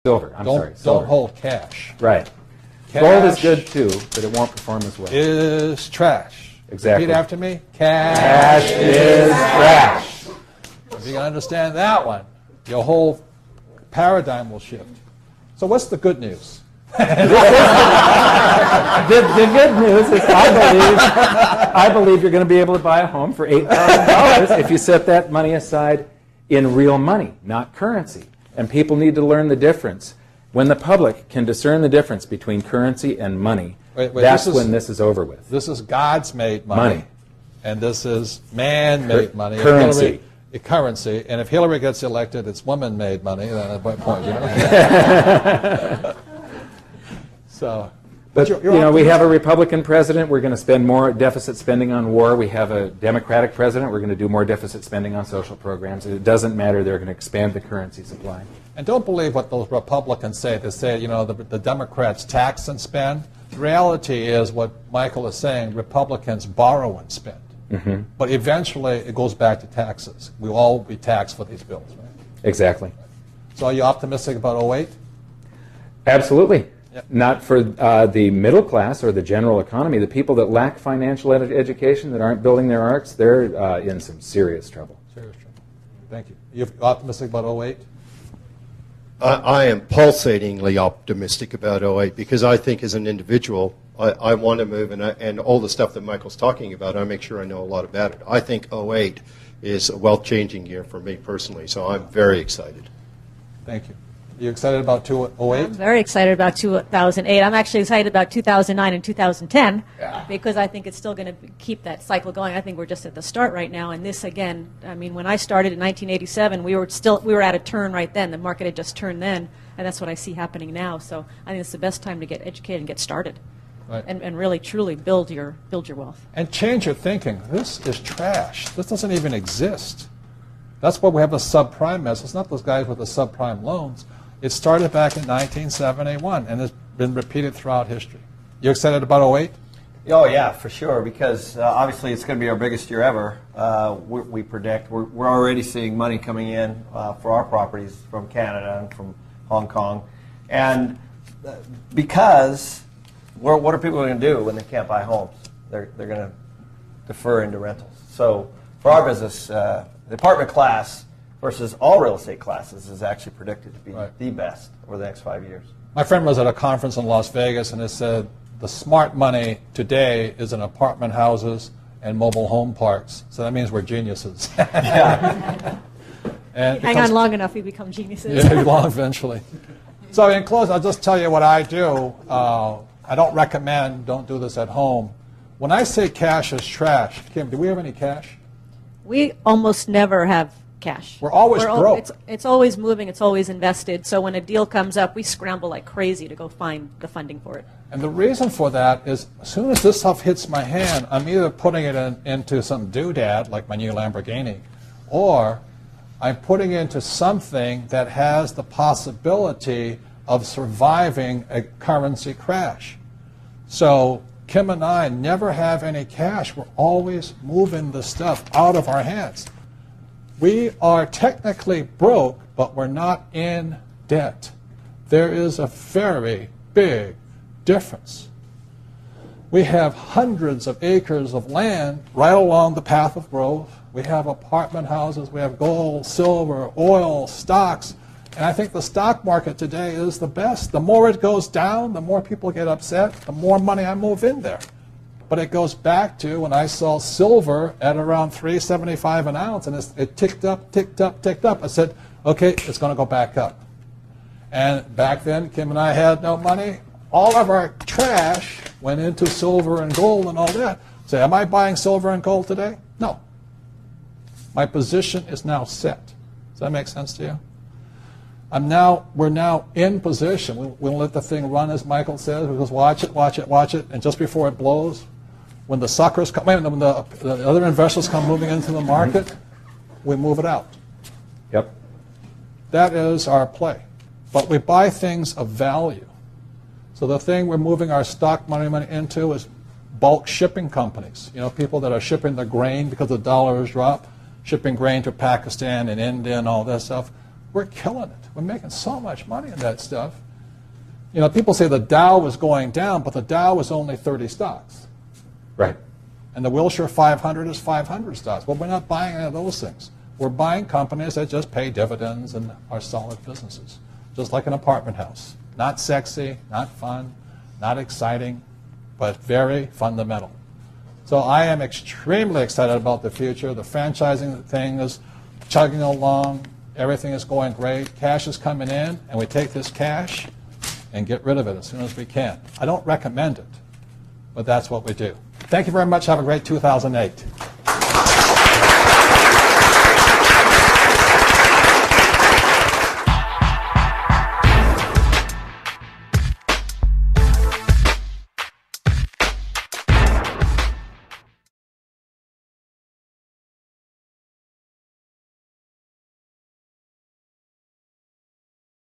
Silver. I'm sorry. Silver. Don't hold cash. Right. Cash Gold is good too, but it won't perform as well. Is trash. Exactly. Repeat after me. Cash is trash. If you can understand that one, your whole paradigm will shift. So what's the good news? The good news is I believe you're going to be able to buy a home for $8,000 if you set that money aside in real money, not currency. And people need to learn the difference. When the public can discern the difference between currency and money, that's when this is over with. This is God's made money. And this is man-made money. Currency. Currency. And if Hillary gets elected, it's woman-made money. Then at what point, you know? So, but you know, we have a Republican president. We're going to spend more deficit spending on war. We have a Democratic president. We're going to do more deficit spending on social programs. It doesn't matter. They're going to expand the currency supply. And don't believe what those Republicans say. They say, you know, the Democrats tax and spend. The reality is what Michael is saying, Republicans borrow and spend. Mm-hmm. But eventually it goes back to taxes. We will all be taxed for these bills, right? Exactly. So are you optimistic about 08? Absolutely. Yep. Not for the middle class or the general economy. The people that lack financial education, that aren't building their arcs, they're in some serious trouble. Serious trouble. Thank you. You're optimistic about 08? I am pulsatingly optimistic about 08 because I think as an individual, I want to move, and all the stuff that Michael's talking about, I make sure I know a lot about it. I think 08 is a wealth-changing year for me personally, so I'm very excited. Thank you. You excited about 08? I'm very excited about 2008. I'm actually excited about 2009 and 2010 because I think it's still going to keep that cycle going. I think we're just at the start right now. And this, again, I mean, when I started in 1987, we were at a turn right then. The market had just turned then, and that's what I see happening now. So I think it's the best time to get educated and get started. Right. And really, truly build your wealth. And change your thinking. This is trash. This doesn't even exist. That's why we have a subprime mess. It's not those guys with the subprime loans. It started back in 1971, and it's been repeated throughout history. You excited about 08? Oh, yeah, for sure, because obviously it's going to be our biggest year ever. We predict. We're already seeing money coming in for our properties from Canada and from Hong Kong. And because what are people going to do when they can't buy homes? They're going to defer into rentals. So for our business, the apartment class versus all real estate classes is actually predicted to be the best over the next 5 years. My friend was at a conference in Las Vegas, and it said the smart money today is in apartment houses and mobile home parks. So that means we're geniuses. Yeah. And hang on long enough, we become geniuses. Yeah, long eventually. So in closing, I'll just tell you what I do. I don't recommend, don't do this at home. When I say cash is trash, Kim, do we have any cash? We almost never have cash. We're always broke. It's always moving. It's always invested. So when a deal comes up, we scramble like crazy to go find the funding for it. And the reason for that is as soon as this stuff hits my hand, I'm either putting it into some doodad, like my new Lamborghini, or I'm putting it into something that has the possibility of surviving a currency crash. So Kim and I never have any cash. We're always moving the stuff out of our hands. We are technically broke, but we're not in debt. There is a very big difference. We have hundreds of acres of land right along the path of growth. We have apartment houses. We have gold, silver, oil, stocks. And I think the stock market today is the best. The more it goes down, the more people get upset, the more money I move in there. But it goes back to when I saw silver at around $3.75 an ounce, and it ticked up, ticked up, ticked up. I said, okay, it's going to go back up. And back then, Kim and I had no money. All of our trash went into silver and gold and all that. Say, am I buying silver and gold today? No. My position is now set. Does that make sense to you? We're now in position. We'll let the thing run, as Michael says. We'll just watch it, watch it, watch it, and just before it blows, when the suckers come, when the other investors come moving into the market, we move it out. Yep. That is our play. But we buy things of value. So the thing we're moving our stock money into is bulk shipping companies. You know, people that are shipping the grain because the dollar has dropped, shipping grain to Pakistan and India and all that stuff. We're killing it. We're making so much money in that stuff. You know, people say the Dow was going down, but the Dow was only 30 stocks. Right. And the Wilshire 500 is 500 stocks. Well, we're not buying any of those things. We're buying companies that just pay dividends and are solid businesses, just like an apartment house. Not sexy, not fun, not exciting, but very fundamental. So I am extremely excited about the future. The franchising thing is chugging along. Everything is going great. Cash is coming in, and we take this cash and get rid of it as soon as we can. I don't recommend it, but that's what we do. Thank you very much. Have a great 2008.